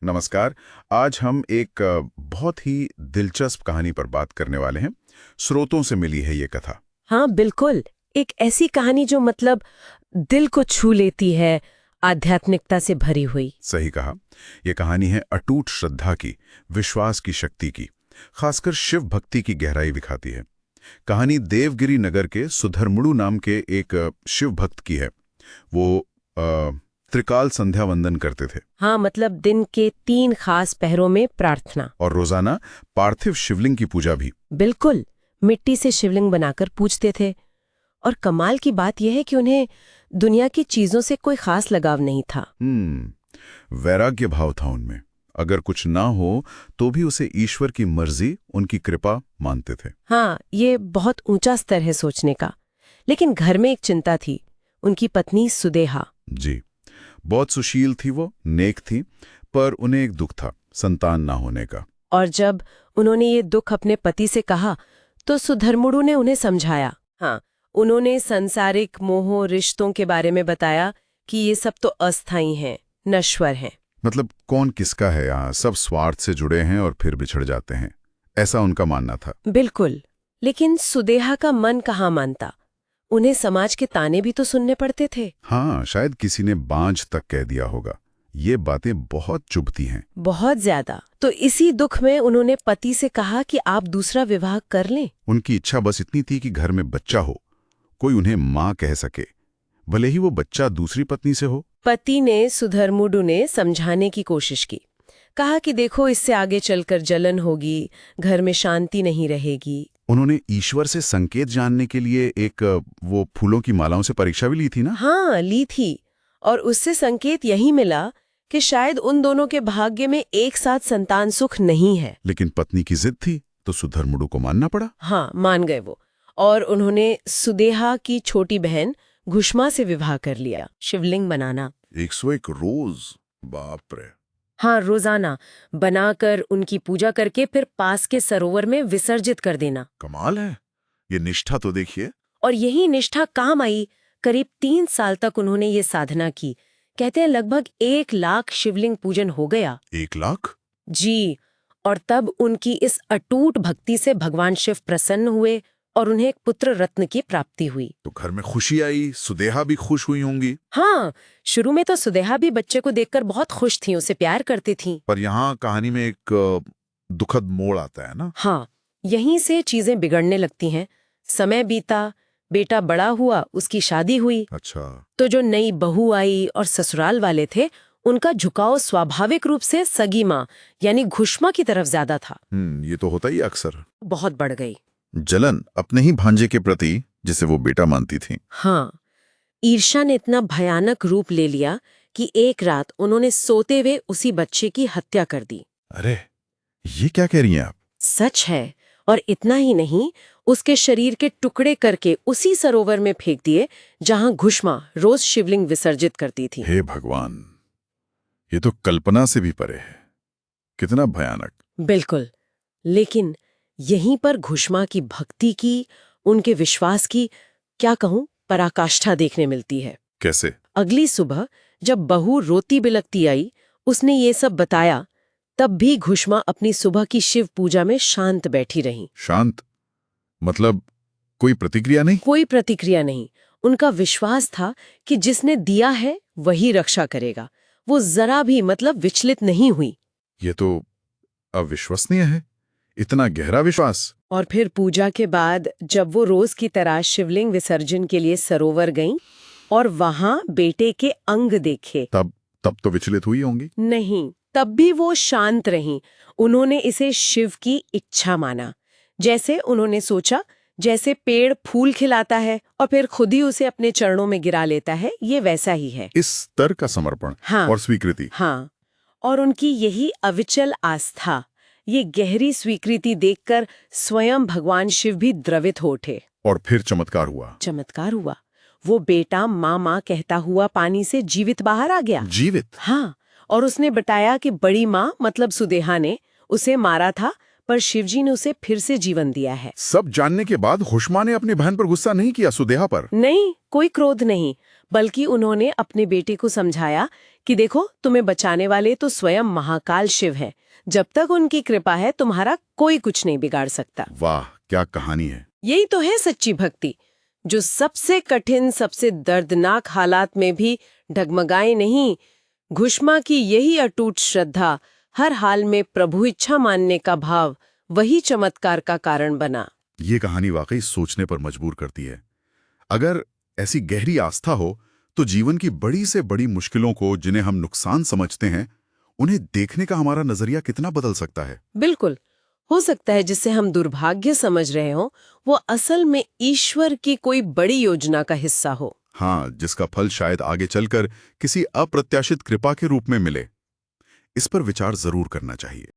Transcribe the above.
नमस्कार। आज हम एक बहुत ही दिलचस्प कहानी पर बात करने वाले हैं। स्रोतों से मिली है ये कथा। हाँ बिल्कुल। एक ऐसी कहानी जो मतलब दिल को छू लेती है, आध्यात्मिकता से भरी हुई। सही कहा। ये कहानी है अटूट श्रद्धा की, विश्वास की शक्ति की, खासकर शिव भक्ति की गहराई दिखाती है। कहानी देवगिरी नगर के सुधरमुड़ु नाम के एक शिव भक्त की है। वो त्रिकाल संध्या वंदन करते थे। हाँ मतलब दिन के 3 खास पहरों में प्रार्थना और रोजाना पार्थिव शिवलिंग की पूजा भी। बिल्कुल मिट्टी से शिवलिंग बनाकर पूजते थे। और कमाल की बात यह है कि उन्हें दुनिया की चीजों से कोई खास लगाव नहीं था। वैराग्य भाव था उनमें। अगर कुछ ना हो तो भी उसे ईश्वर की मर्जी, उनकी कृपा मानते थे। हाँ ये बहुत ऊंचा स्तर है सोचने का। लेकिन घर में एक चिंता थी, उनकी पत्नी सुदेहा। जी, बहुत सुशील थी वो, नेक थी, पर उन्हें एक दुख था, संतान ना होने का। और जब उन्होंने ये दुख अपने पति से कहा तो सुधरमुड़ु ने उन्हें समझाया। हाँ, उन्होंने सांसारिक मोह रिश्तों के बारे में बताया कि ये सब तो अस्थायी हैं, नश्वर हैं। मतलब कौन किसका है यहाँ, सब स्वार्थ से जुड़े हैं और फिर बिछड़ जाते हैं, ऐसा उनका मानना था। बिल्कुल। लेकिन सुदेहा का मन कहाँ मानता। उन्हें समाज के ताने भी तो सुनने पड़ते थे। हाँ, शायद किसी ने बांझ तक कह दिया होगा। ये बातें बहुत चुभती हैं। बहुत ज्यादा। तो इसी दुख में उन्होंने पति से कहा कि आप दूसरा विवाह कर लें। उनकी इच्छा बस इतनी थी कि घर में बच्चा हो, कोई उन्हें माँ कह सके, भले ही वो बच्चा दूसरी पत्नी से हो। पति ने, सुधरमुड़ु ने समझाने की कोशिश की। कहा कि देखो इससे आगे चलकर जलन होगी, घर में शांति नहीं रहेगी। उन्होंने ईश्वर से संकेत जानने के लिए एक वो फूलों की मालाओं से परीक्षा भी ली थी ना? हाँ ली थी। और उससे संकेत यही मिला कि शायद उन दोनों के भाग्य में एक साथ संतान सुख नहीं है। लेकिन पत्नी की जिद थी तो सुधरमुड़ु को मानना पड़ा। हाँ मान गए वो। और उन्होंने सुदेहा की छोटी बहन घुष्मा से विवाह कर लिया। शिवलिंग बनाना 101 रोज, बाप रे। हाँ रोजाना बनाकर उनकी पूजा करके फिर पास के सरोवर में विसर्जित कर देना। कमाल है, ये निष्ठा तो देखिए। और यही निष्ठा काम आई। करीब 3 साल तक उन्होंने ये साधना की। कहते हैं लगभग 1 लाख शिवलिंग पूजन हो गया। 1 लाख? जी। और तब उनकी इस अटूट भक्ति से भगवान शिव प्रसन्न हुए और उन्हें एक पुत्र रत्न की प्राप्ति हुई। तो घर में खुशी आई, सुदेहा भी खुश हुई होंगी। हाँ, शुरू में तो सुदेहा भी बच्चे को देखकर बहुत खुश थी, उसे प्यार करती थी। पर यहाँ कहानी में एक दुखद मोड़ आता है ना? हाँ, यहीं से चीजें बिगड़ने लगती हैं। समय बीता, बेटा बड़ा हुआ, उसकी शादी हुई। अच्छा। तो जो नई बहू आई और ससुराल वाले थे, उनका झुकाव स्वाभाविक रूप से सगी माँ यानी घुष्मा की तरफ ज्यादा था। ये तो होता ही अक्सर। बहुत बढ़ गई जलन अपने ही भांजे के प्रति, जिसे वो बेटा मानती थी। हाँ, ईर्ष्या ने इतना भयानक रूप ले लिया कि एक रात उन्होंने सोते हुए उसी बच्चे की हत्या कर दी। अरे, ये क्या कह रही हैं आप? सच है। और इतना ही नहीं, उसके शरीर के टुकड़े करके उसी सरोवर में फेंक दिए जहां घुष्मा रोज शिवलिंग विसर्जित करती थी। हे भगवान, ये तो कल्पना से भी परे है। कितना भयानक। बिल्कुल। लेकिन यहीं पर घुष्मा की भक्ति की, उनके विश्वास की, क्या कहूं, पराकाष्ठा देखने मिलती है। कैसे? अगली सुबह जब बहू रोती बिलखती आई, उसने ये सब बताया, तब भी घुष्मा अपनी सुबह की शिव पूजा में शांत बैठी रहीं। शांत? मतलब कोई प्रतिक्रिया नहीं? कोई प्रतिक्रिया नहीं। उनका विश्वास था कि जिसने दिया है वही रक्षा करेगा। वो जरा भी मतलब विचलित नहीं हुई। ये तो अविश्वसनीय है, इतना गहरा विश्वास। और फिर पूजा के बाद जब वो रोज की तरह शिवलिंग विसर्जन के लिए सरोवर गईं और वहां बेटे के अंग देखे, तब तो विचलित हुई होंगी। नहीं, तब भी वो शांत रहीं। उन्होंने इसे शिव की इच्छा माना। जैसे उन्होंने सोचा, जैसे पेड़ फूल खिलाता है और फिर खुद ही उसे अपने चरणों में गिरा लेता है, ये वैसा ही है। इस स्तर का समर्पण। हाँ, और स्वीकृति। हाँ। और उनकी यही अविचल आस्था, ये गहरी स्वीकृति देखकर स्वयं भगवान शिव भी द्रवित हो उठे। और फिर चमत्कार हुआ। चमत्कार हुआ। वो बेटा माँ माँ कहता हुआ पानी से जीवित बाहर आ गया। जीवित? हाँ। और उसने बताया कि बड़ी माँ मतलब सुदेहा ने उसे मारा था, पर शिवजी ने उसे फिर से जीवन दिया है। सब जानने के बाद घुष्मा ने अपनी बहन पर गुस्सा नहीं किया, सुदेहा पर? नहीं, कोई क्रोध नहीं, बल्कि उन्होंने अपने बेटे को समझाया कि देखो, तुम्हें बचाने वाले तो स्वयं महाकाल शिव हैं। जब तक उनकी कृपा है तुम्हारा कोई कुछ नहीं बिगाड़ सकता। वाह, क्या कहानी है। यही तो है सच्ची भक्ति, जो सबसे कठिन, सबसे दर्दनाक हालात में भी डगमगाए नहीं। घुष्मा की यही अटूट श्रद्धा, हर हाल में प्रभु इच्छा मानने का भाव, वही चमत्कार का कारण बना। ये कहानी वाकई सोचने पर मजबूर करती है। अगर ऐसी गहरी आस्था हो तो जीवन की बड़ी से बड़ी मुश्किलों को, जिन्हें हम नुकसान समझते हैं, उन्हें देखने का हमारा नजरिया कितना बदल सकता है। बिल्कुल, हो सकता है जिससे हम दुर्भाग्य समझ रहे हो वो असल में ईश्वर की कोई बड़ी योजना का हिस्सा हो। हाँ, जिसका फल शायद आगे चलकर किसी अप्रत्याशित कृपा के रूप में मिले। इस पर विचार जरूर करना चाहिए।